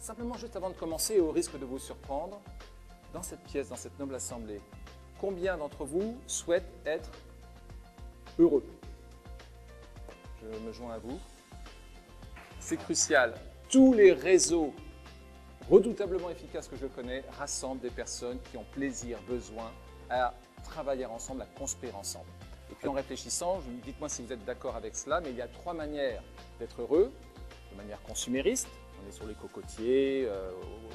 Simplement, juste avant de commencer, au risque de vous surprendre, dans cette pièce, dans cette noble assemblée, combien d'entre vous souhaitent être heureux? Je me joins à vous. C'est crucial. Tous les réseaux redoutablement efficaces que je connais rassemblent des personnes qui ont plaisir, besoin à travailler ensemble, à construire ensemble. Et puis en réfléchissant, dites-moi si vous êtes d'accord avec cela, mais il y a 3 manières d'être heureux, de manière consumériste. On est sur les cocotiers,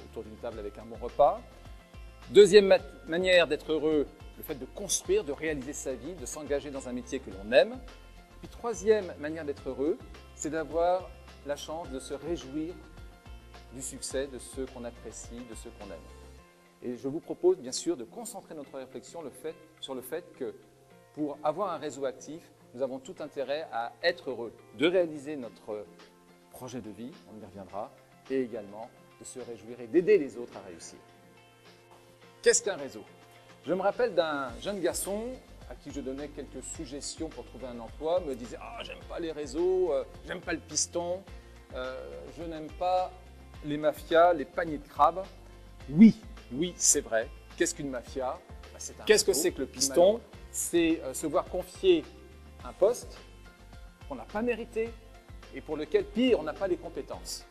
autour d'une table avec un bon repas. Deuxième manière d'être heureux, le fait de construire, de réaliser sa vie, de s'engager dans un métier que l'on aime. Puis troisième manière d'être heureux, c'est d'avoir la chance de se réjouir du succès de ceux qu'on apprécie, de ceux qu'on aime. Et je vous propose bien sûr de concentrer notre réflexion sur le fait que pour avoir un réseau actif, nous avons tout intérêt à être heureux, de réaliser notre projet de vie, on y reviendra, et également de se réjouir et d'aider les autres à réussir. Qu'est-ce qu'un réseau? Je me rappelle d'un jeune garçon à qui je donnais quelques suggestions pour trouver un emploi, me disait « Ah, j'aime pas les réseaux, j'aime pas le piston, je n'aime pas les mafias, les paniers de crabes. » Oui, c'est vrai. Qu'est-ce qu'une mafia? Qu'est-ce que c'est que le piston? C'est se voir confier un poste qu'on n'a pas mérité et pour lequel, pire, on n'a pas les compétences.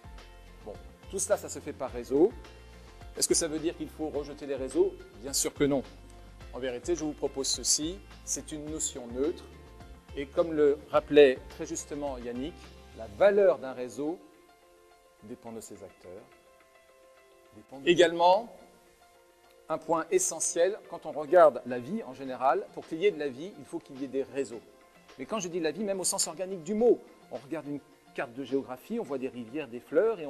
Bon, tout cela, ça se fait par réseau. Est-ce que ça veut dire qu'il faut rejeter les réseaux? Bien sûr que non. En vérité, je vous propose ceci, c'est une notion neutre et comme le rappelait très justement Yannick, la valeur d'un réseau dépend de ses acteurs. Également, un point essentiel, quand on regarde la vie en général, pour qu'il y ait de la vie, il faut qu'il y ait des réseaux. Mais quand je dis la vie, même au sens organique du mot, on regarde une carte de géographie, on voit des rivières, des fleuves,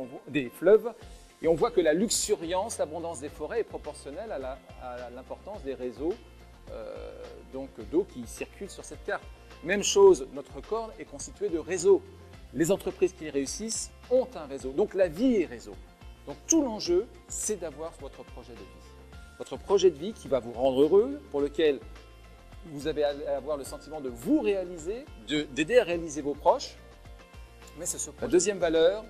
et on voit que la luxuriance, l'abondance des forêts est proportionnelle à l'importance des réseaux d'eau qui circulent sur cette carte. Même chose, notre corps est constitué de réseaux. Les entreprises qui réussissent ont un réseau, donc la vie est réseau. Donc tout l'enjeu, c'est d'avoir votre projet de vie. Votre projet de vie qui va vous rendre heureux, pour lequel vous allez avoir le sentiment de vous réaliser, d'aider à réaliser vos proches. Mais c'est ce projet. La deuxième valeur,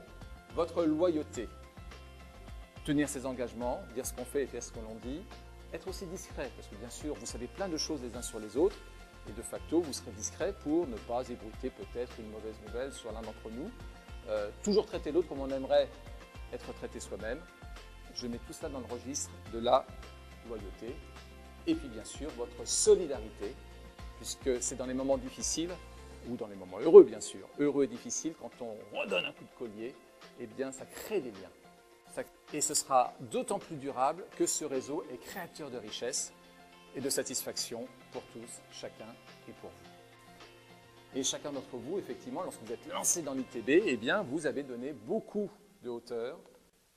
votre loyauté. Tenir ses engagements, dire ce qu'on fait et faire ce que l'on dit. Être aussi discret, parce que bien sûr, vous savez plein de choses les uns sur les autres. Et de facto, vous serez discret pour ne pas ébruiter peut-être une mauvaise nouvelle sur l'un d'entre nous. Toujours traiter l'autre comme on aimerait être traité soi-même. Je mets tout cela dans le registre de la loyauté. Et puis bien sûr, votre solidarité, puisque c'est dans les moments difficiles, ou dans les moments heureux bien sûr, heureux et difficiles, quand on redonne un coup de collier, eh bien ça crée des liens. Et ce sera d'autant plus durable que ce réseau est créateur de richesse et de satisfaction pour tous, chacun et pour vous. Et chacun d'entre vous, effectivement, lorsque vous êtes lancé dans l'ITB, eh bien vous avez donné beaucoup de hauteur,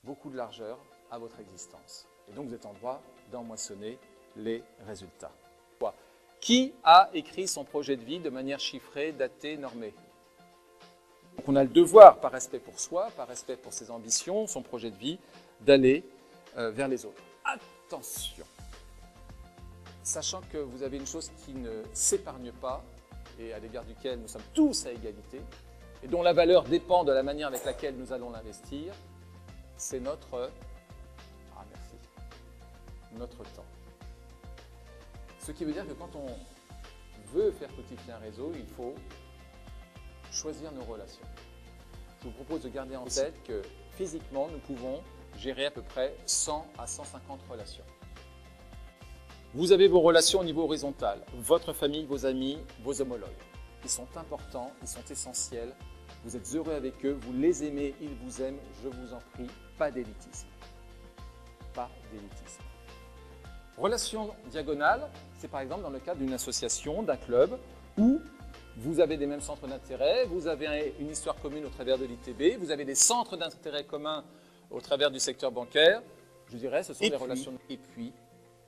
beaucoup de largeur à votre existence. Et donc vous êtes en droit d'en moissonner les résultats. Qui a écrit son projet de vie de manière chiffrée, datée, normée? Donc on a le devoir, par respect pour soi, par respect pour ses ambitions, son projet de vie, d'aller vers les autres. Attention! Sachant que vous avez une chose qui ne s'épargne pas, et à l'égard duquel nous sommes tous à égalité, et dont la valeur dépend de la manière avec laquelle nous allons l'investir, c'est notre temps. Ce qui veut dire que quand on veut faire fructifier un réseau, il faut choisir nos relations. Je vous propose de garder en tête que physiquement, nous pouvons gérer à peu près 100 à 150 relations. Vous avez vos relations au niveau horizontal, votre famille, vos amis, vos homologues. Ils sont importants, ils sont essentiels. Vous êtes heureux avec eux, vous les aimez, ils vous aiment. Je vous en prie, pas d'élitisme. Pas d'élitisme. Relation diagonale, c'est par exemple dans le cadre d'une association, d'un club, où vous avez des mêmes centres d'intérêt, vous avez une histoire commune au travers de l'ITB, vous avez des centres d'intérêt communs au travers du secteur bancaire. Je dirais, ce sont des relations. Et puis,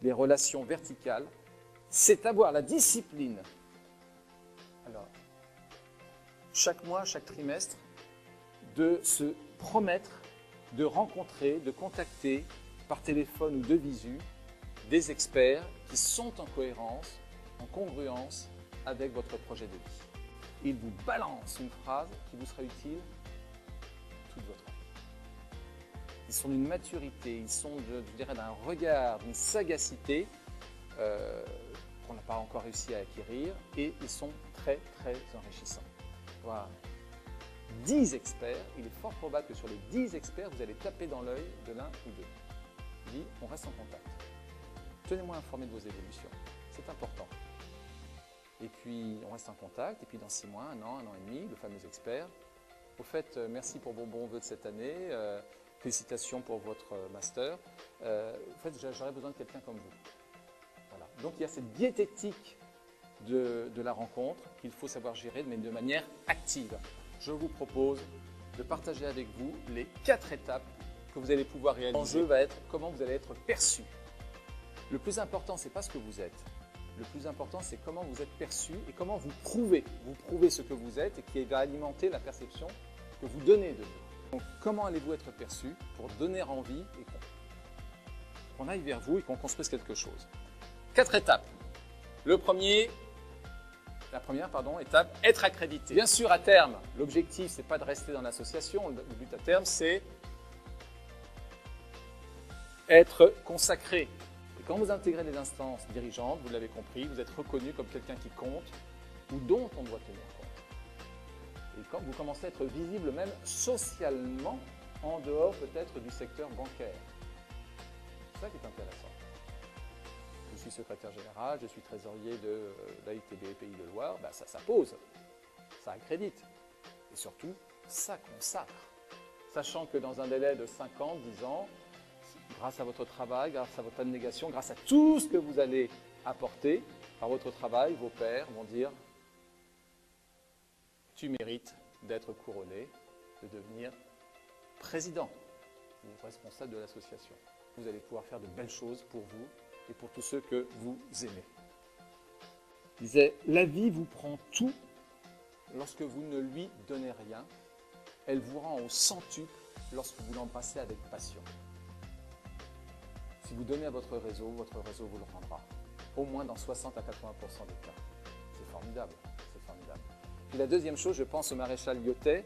les relations verticales, c'est avoir la discipline. Alors, chaque mois, chaque trimestre, de se promettre de rencontrer, de contacter par téléphone ou de visu des experts qui sont en cohérence, en congruence avec votre projet de vie. Ils vous balancent une phrase qui vous sera utile toute votre vie. ils sont d'une maturité, ils sont, je dirais, d'un regard, d'une sagacité qu'on n'a pas encore réussi à acquérir, et ils sont très, très enrichissants. Voilà. 10 experts, il est fort probable que sur les 10 experts, vous allez taper dans l'œil de l'un ou d'eux. Dit, on reste en contact. Tenez-moi informé de vos évolutions, c'est important. Et puis, on reste en contact, et puis dans 6 mois, 1 an et demi, le fameux expert. Au fait, merci pour vos bons vœux de cette année, félicitations pour votre master. En fait, j'aurais besoin de quelqu'un comme vous. Voilà. Donc, il y a cette diététique de la rencontre qu'il faut savoir gérer, mais de manière active. Je vous propose de partager avec vous les 4 étapes que vous allez pouvoir réaliser. L'enjeu va être comment vous allez être perçu. Le plus important, ce n'est pas ce que vous êtes. Le plus important, c'est comment vous êtes perçu et comment vous prouvez ce que vous êtes et qui va alimenter la perception que vous donnez de vous. Donc, comment allez-vous être perçu pour donner envie et qu'on aille vers vous et qu'on construise quelque chose. 4 étapes. La première étape, être accrédité. Bien sûr, à terme, l'objectif, ce n'est pas de rester dans l'association. Le but à terme, c'est être consacré. Et quand vous intégrez des instances dirigeantes, vous l'avez compris, vous êtes reconnu comme quelqu'un qui compte ou dont on doit tenir compte. Et quand vous commencez à être visible même socialement, en dehors peut-être du secteur bancaire. C'est ça qui est intéressant. Je suis secrétaire général, je suis trésorier de l'AITB Pays de Loire, ben ça pose, ça accrédite et surtout ça consacre. Sachant que dans un délai de 5 ans, 10 ans, grâce à votre travail, grâce à votre abnégation, grâce à tout ce que vous allez apporter par votre travail, vos pairs vont dire « tu mérites d'être couronné, de devenir président ou responsable de l'association ». Vous allez pouvoir faire de belles choses pour vous et pour tous ceux que vous aimez. Il disait « La vie vous prend tout lorsque vous ne lui donnez rien. Elle vous rend au centuple lorsque vous l'embrassez avec passion. » Si vous donnez à votre réseau vous le rendra. Au moins dans 60 à 80% des cas. C'est formidable, c'est formidable. Puis la deuxième chose, je pense au maréchal Lyotet,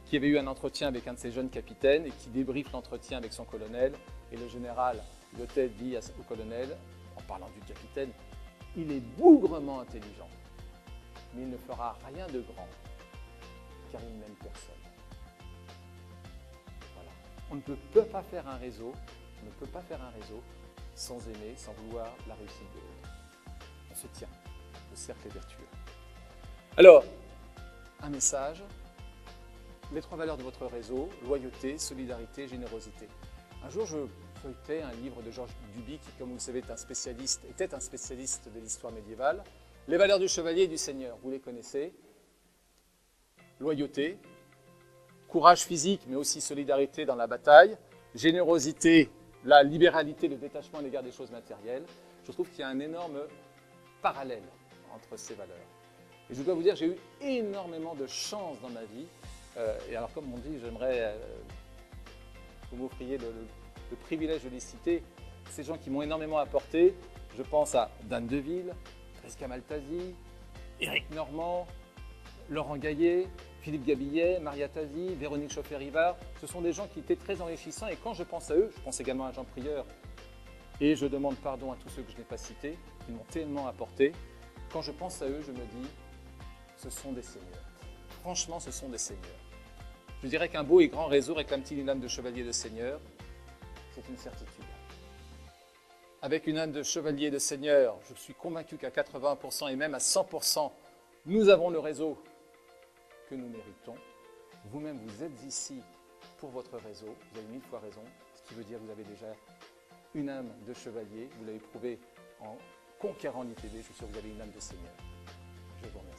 qui avait eu un entretien avec un de ses jeunes capitaines et qui débriefe l'entretien avec son colonel. Et le général Lyotet dit au colonel, en parlant du capitaine, « Il est bougrement intelligent, mais il ne fera rien de grand, car il n'aime personne. » Voilà. On ne peut pas faire un réseau, sans aimer, sans vouloir la réussite de l'autre. On se tient, le cercle est vertueux. Alors, un message, les 3 valeurs de votre réseau, loyauté, solidarité, générosité. Un jour, je feuilletais un livre de Georges Duby, qui, comme vous le savez, était un spécialiste de l'histoire médiévale. Les valeurs du chevalier et du seigneur, vous les connaissez. Loyauté, courage physique, mais aussi solidarité dans la bataille, générosité, la libéralité, le détachement à l'égard des choses matérielles. Je trouve qu'il y a un énorme parallèle entre ces valeurs. Et je dois vous dire, j'ai eu énormément de chance dans ma vie. Et alors, comme on dit, j'aimerais que vous m'offriez le privilège de les citer. Ces gens qui m'ont énormément apporté, je pense à Dan Deville, Prisca Maltasi, Éric Normand, Laurent Gaillet, Philippe Gabillet, Maria Tazi, Véronique Chauffet-Rivard. Ce sont des gens qui étaient très enrichissants et quand je pense à eux, je pense également à Jean Prieur et je demande pardon à tous ceux que je n'ai pas cités, qui m'ont tellement apporté. Quand je pense à eux, je me dis, ce sont des seigneurs. Franchement, ce sont des seigneurs. Je dirais qu'un beau et grand réseau réclame-t-il une âme de chevalier de seigneur? C'est une certitude. Avec une âme de chevalier de seigneur, je suis convaincu qu'à 80% et même à 100%, nous avons le réseau que nous méritons. Vous-même, vous êtes ici pour votre réseau, vous avez 1000 fois raison, ce qui veut dire que vous avez déjà une âme de chevalier, vous l'avez prouvé en conquérant l'ITB, je suis sûr que vous avez une âme de seigneur. Je vous remercie.